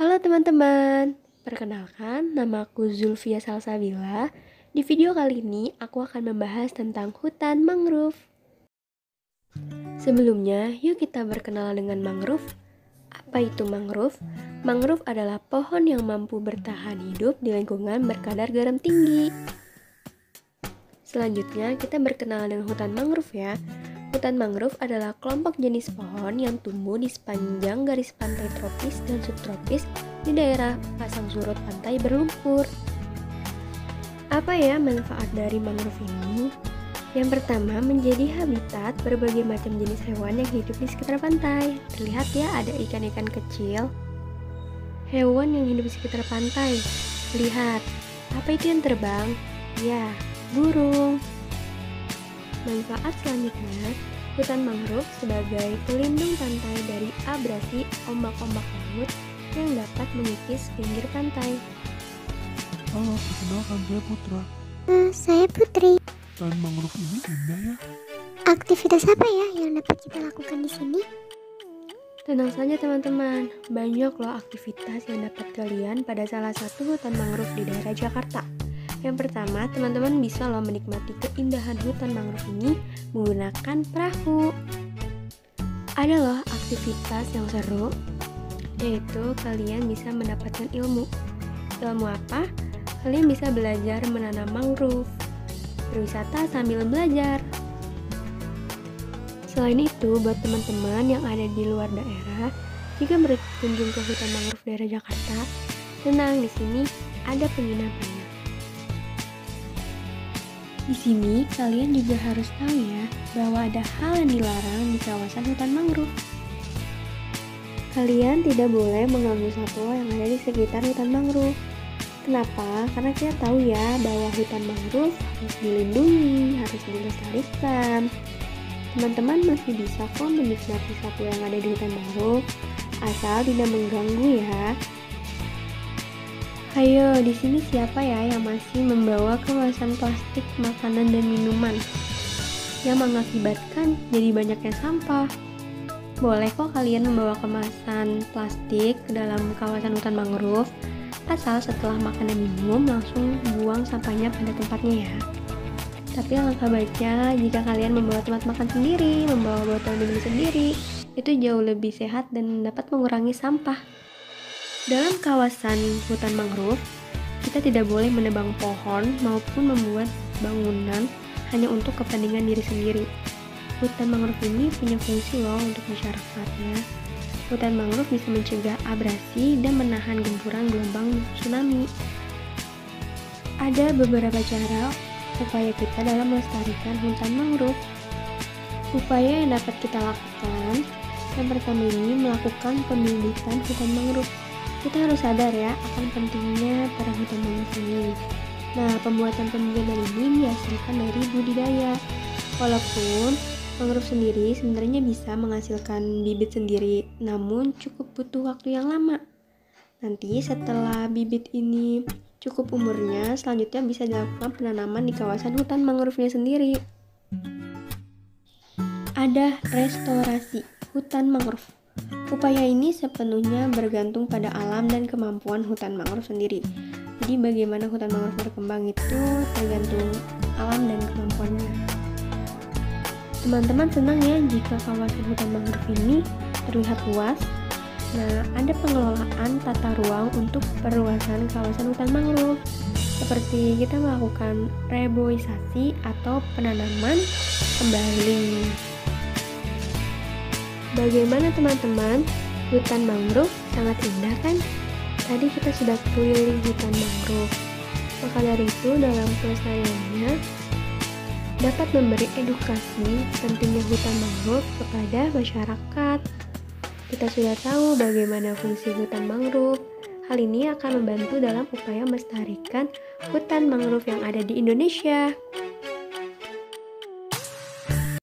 Halo teman-teman, perkenalkan namaku Zulfia Salsabila. Di video kali ini aku akan membahas tentang hutan mangrove. Sebelumnya, yuk kita berkenalan dengan mangrove. Apa itu mangrove? Mangrove adalah pohon yang mampu bertahan hidup di lingkungan berkadar garam tinggi. Selanjutnya, kita berkenalan dengan hutan mangrove ya. Hutan mangrove adalah kelompok jenis pohon yang tumbuh di sepanjang garis pantai tropis dan subtropis di daerah pasang surut pantai berlumpur. Apa ya manfaat dari mangrove ini? Yang pertama, menjadi habitat berbagai macam jenis hewan yang hidup di sekitar pantai. Terlihat ya, ada ikan-ikan kecil, hewan yang hidup di sekitar pantai. Lihat, apa itu yang terbang? Ya, burung. Manfaat selanjutnya, hutan mangrove sebagai pelindung pantai dari abrasi ombak-ombak laut yang dapat mengikis pinggir pantai. Halo, perkenalkan saya Putra. Saya Putri. Dan mangrove ini indah ya. Aktivitas apa ya yang dapat kita lakukan di sini? Tenang saja teman-teman, banyak loh aktivitas yang dapat kalian pada salah satu hutan mangrove di daerah Jakarta. Yang pertama, teman-teman bisa loh menikmati keindahan hutan mangrove ini menggunakan perahu. Ada loh aktivitas yang seru, yaitu kalian bisa mendapatkan ilmu. Ilmu apa? Kalian bisa belajar menanam mangrove, berwisata sambil belajar. Selain itu, buat teman-teman yang ada di luar daerah, jika berkunjung ke hutan mangrove daerah Jakarta, tenang, di sini ada penginapannya. Di sini kalian juga harus tahu ya, bahwa ada hal yang dilarang di kawasan hutan mangrove. Kalian tidak boleh mengganggu satwa yang ada di sekitar hutan mangrove. Kenapa? Karena kita tahu ya, bahwa hutan mangrove harus dilindungi, harus dilestarikan. Teman-teman masih bisa kok menikmati satwa yang ada di hutan mangrove, asal tidak mengganggu ya. Ayo, di sini siapa ya yang masih membawa kemasan plastik makanan dan minuman yang mengakibatkan jadi banyaknya sampah? Boleh kok kalian membawa kemasan plastik ke dalam kawasan hutan mangrove, asal setelah makan dan minum langsung buang sampahnya pada tempatnya ya. Tapi alangkah baiknya jika kalian membawa tempat makan sendiri, membawa botol minum sendiri, itu jauh lebih sehat dan dapat mengurangi sampah. Dalam kawasan hutan mangrove, kita tidak boleh menebang pohon maupun membuat bangunan hanya untuk kepentingan diri sendiri. Hutan mangrove ini punya fungsi loh untuk masyarakatnya. Hutan mangrove bisa mencegah abrasi dan menahan gempuran gelombang tsunami. Ada beberapa cara upaya kita dalam melestarikan hutan mangrove. Upaya yang dapat kita lakukan, yang pertama ini melakukan pembibitan hutan mangrove. Kita harus sadar ya akan pentingnya pada hutan mangrove ini. Nah, pembuatan pembibitan ini dihasilkan dari budidaya. Walaupun mangrove sendiri sebenarnya bisa menghasilkan bibit sendiri, namun cukup butuh waktu yang lama. Nanti setelah bibit ini cukup umurnya, selanjutnya bisa dilakukan penanaman di kawasan hutan mangrove-nya sendiri. Ada restorasi hutan mangrove. Upaya ini sepenuhnya bergantung pada alam dan kemampuan hutan mangrove sendiri. Jadi bagaimana hutan mangrove berkembang itu tergantung alam dan kemampuannya. Teman-teman senang ya jika kawasan hutan mangrove ini terlihat luas. Nah, ada pengelolaan tata ruang untuk perluasan kawasan hutan mangrove. Seperti kita melakukan reboisasi atau penanaman kembali. Bagaimana teman-teman? Hutan mangrove sangat indah kan? Tadi kita sudah keliling hutan mangrove. Maka dari itu dalam pelestariannya dapat memberi edukasi pentingnya hutan mangrove kepada masyarakat. Kita sudah tahu bagaimana fungsi hutan mangrove. Hal ini akan membantu dalam upaya melestarikan hutan mangrove yang ada di Indonesia.